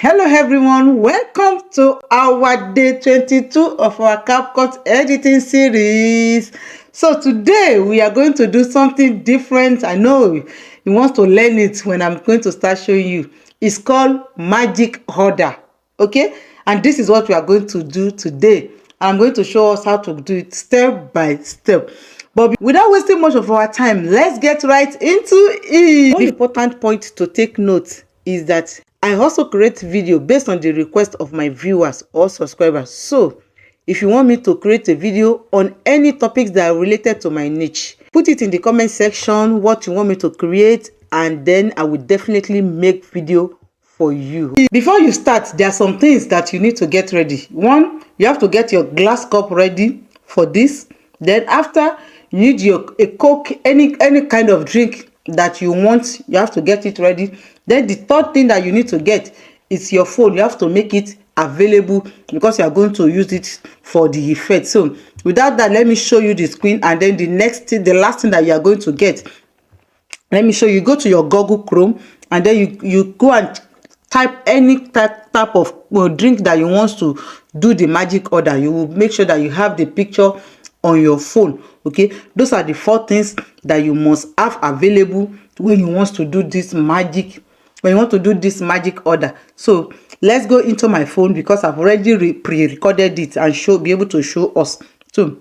Hello everyone, welcome to our day 22 of our CapCut editing series. So today we are going to do something different. I know you want to learn it when I'm going to start showing you. It's called magic order, okay? And this is what we are going to do today. I'm going to show us how to do it step by step. But without wasting much of our time, let's get right into it. One important point to take note is that I also create video based on the request of my viewers or subscribers. So if you want me to create a video on any topics that are related to my niche, put it in the comment section what you want me to create, and then I will definitely make video for you. Before you start, there are some things that you need to get ready. One, you have to get your glass cup ready for this. Then after, you need a Coke, any kind of drink that you want, you have to get it ready. Then the third thing that you need to get is your phone. You have to make it available because you are going to use it for the effect. So without that, let me show you the screen, and then the last thing that you are going to get, let me show you. Go to your Google Chrome, and then you go and type any type of drink that you want to do the magic order. You will make sure that you have the picture on your phone. Okay, those are the 4 things that you must have available when you want to do this magic order. So let's go into my phone because I've already pre-recorded it and be able to show us. So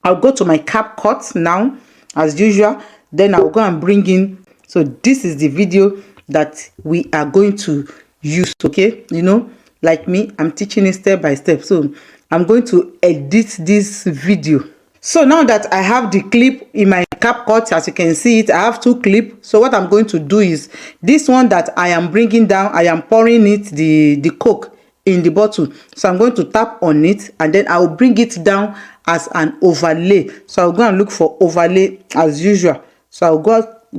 I'll go to my CapCut now as usual. Then I'll go and bring in, so this is the video that we are going to use. Okay, you know, like me, I'm teaching it step by step. So I'm going to edit this video. So now that I have the clip in my CapCut, as you can see it, I have 2 clips. So what I'm going to do is, this one that I am bringing down, I am pouring it, the Coke in the bottle. So I'm going to tap on it, and then I will bring it down as an overlay. So I'll go and look for overlay as usual. So I'll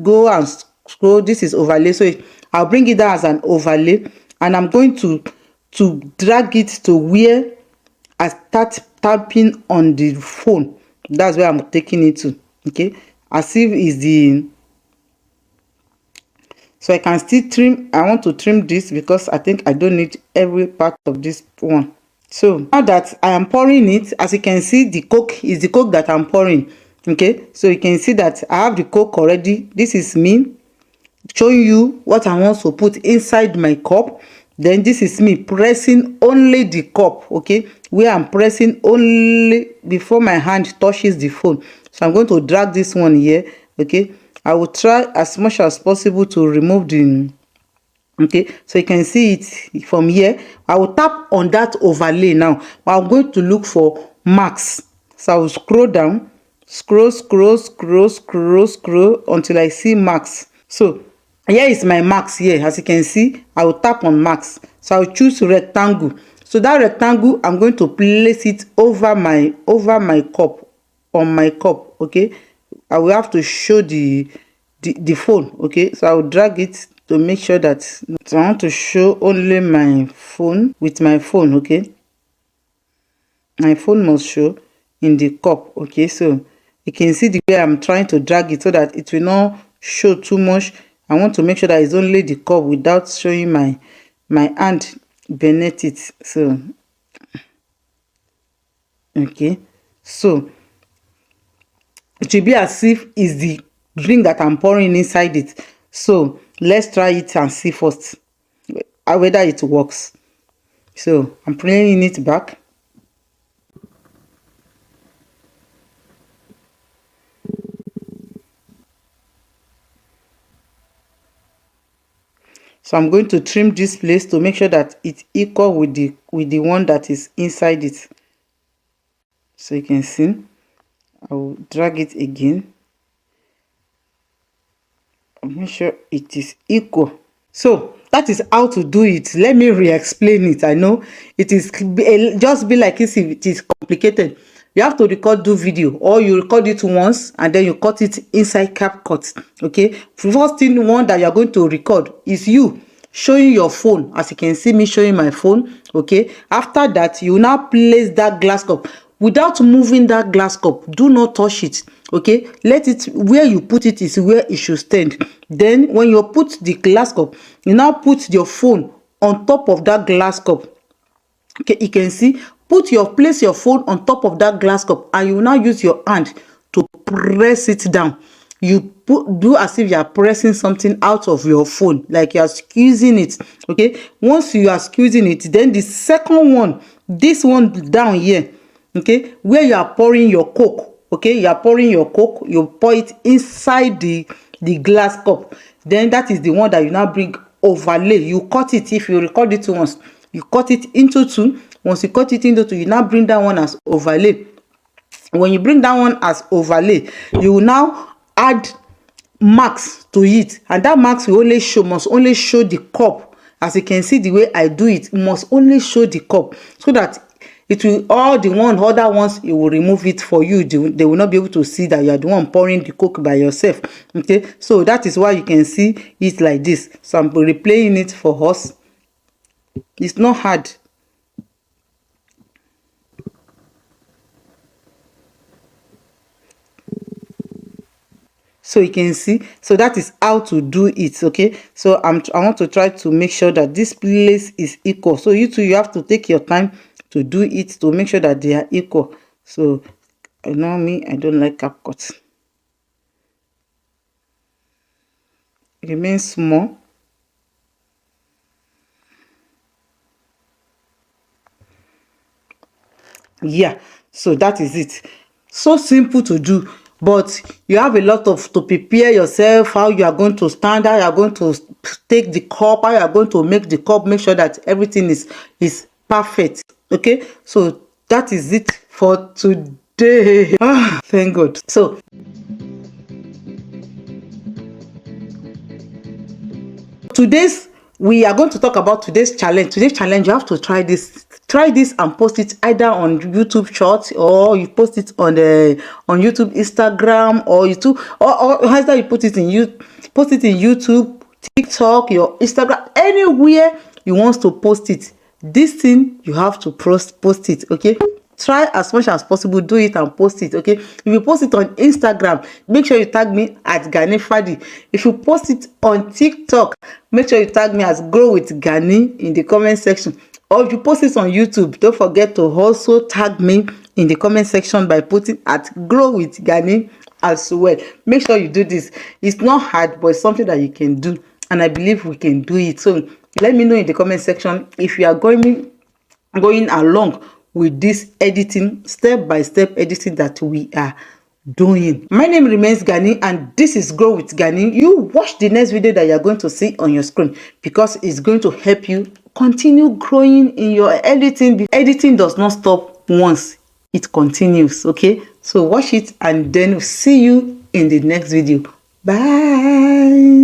go and scroll. This is overlay. So I'll bring it down as an overlay, and I'm going to drag it to where I start tapping on the phone. That's where I'm taking it to. Okay, as if is the, so I can still trim. I want to trim this because I think I don't need every part of this one. So now that I am pouring it, as you can see, the Coke is the Coke that I'm pouring. Okay, so you can see that I have the Coke already. This is me showing you what I want to put inside my cup. Then this is me pressing only the cup, okay, where I'm pressing only before my hand touches the phone. So I'm going to drag this one here. Okay, I will try as much as possible to remove the, okay, so you can see it from here. I will tap on that overlay now. I'm going to look for marks. So I will scroll down, scroll until I see marks. So here is my marks here. As you can see, I will tap on marks. So I will choose rectangle. So that rectangle, I'm going to place it over my cup, on my cup. Okay, I will have to show the phone. Okay, so I will drag it to make sure that, so I want to show only my phone with my phone. Okay, my phone must show in the cup. Okay, so you can see the way I'm trying to drag it so that it will not show too much. I want to make sure that it's only the cup without showing my hand beneath it. So okay, so it will be as if it's the drink that I'm pouring inside it. So let's try it and see first whether it works. So I'm playing it back. So I'm going to trim this place to make sure that it's equal with the one that is inside it. So you can see, I will drag it again. I'll make sure it is equal. So that is how to do it. Let me re-explain it. I know it is just be like this if it is complicated. You have to do video, or you record it once and then you cut it inside CapCut. Okay, first thing one that you are going to record is you showing your phone, as you can see me showing my phone. Okay, after that you now place that glass cup without moving that glass cup. Do not touch it. Okay, let it, where you put it is where it should stand. Then when you put the glass cup, you now put your phone on top of that glass cup. Okay, you can see, place your phone on top of that glass cup, and you will now use your hand to press it down. Do as if you are pressing something out of your phone, like you are squeezing it. Okay, once you are squeezing it, then the second one, this one down here, okay, where you are pouring your coke. Okay, you are pouring your coke, you pour it inside the glass cup. Then that is the one that you now bring overlay. You cut it. If you record it once, you cut it into two. Once you cut it into two, you now bring that one as overlay. When you bring that one as overlay, you will now add marks to it, and that marks must only show the cup. As you can see, the way I do it, must only show the cup, so that it will, all the other ones, it will remove it for you. They will not be able to see that you are the one pouring the coke by yourself. Okay, so that is why you can see it like this. So I'm replaying it for us. It's not hard. So you can see, so that is how to do it. Okay, so I want to try to make sure that this place is equal. So you have to take your time to do it, to make sure that they are equal. So I know me, I don't like CapCut. Remain small. Yeah, so that is it. So simple to do, but you have a lot of to prepare yourself, how you are going to stand, how you are going to take the cup, how you are going to make the cup, make sure that everything is perfect. Okay, so that is it for today. Thank God. So we are going to talk about today's challenge. Today's challenge, you have to try this and post it either on YouTube Shorts, or you post it on YouTube, Instagram, or YouTube, or either you post it in YouTube, TikTok, your Instagram, anywhere you want to post it. This thing, you have to post it. Okay, try as much as possible, do it and post it. Okay, if you post it on Instagram, make sure you tag me at Ganny Fadi. If you post it on TikTok, make sure you tag me as Grow With Ganny in the comment section. Or if you post it on YouTube, don't forget to also tag me in the comment section by putting at Grow With Ganny as well. Make sure you do this. It's not hard, but it's something that you can do, and I believe we can do it. So let me know in the comment section if you are going along with this editing, step-by-step editing that we are doing. My name remains Ganny, and this is Grow With Ganny. You watch the next video that you're going to see on your screen, because it's going to help you continue growing in your editing. Editing does not stop once, it continues. Okay, so watch it, and then see you in the next video. Bye.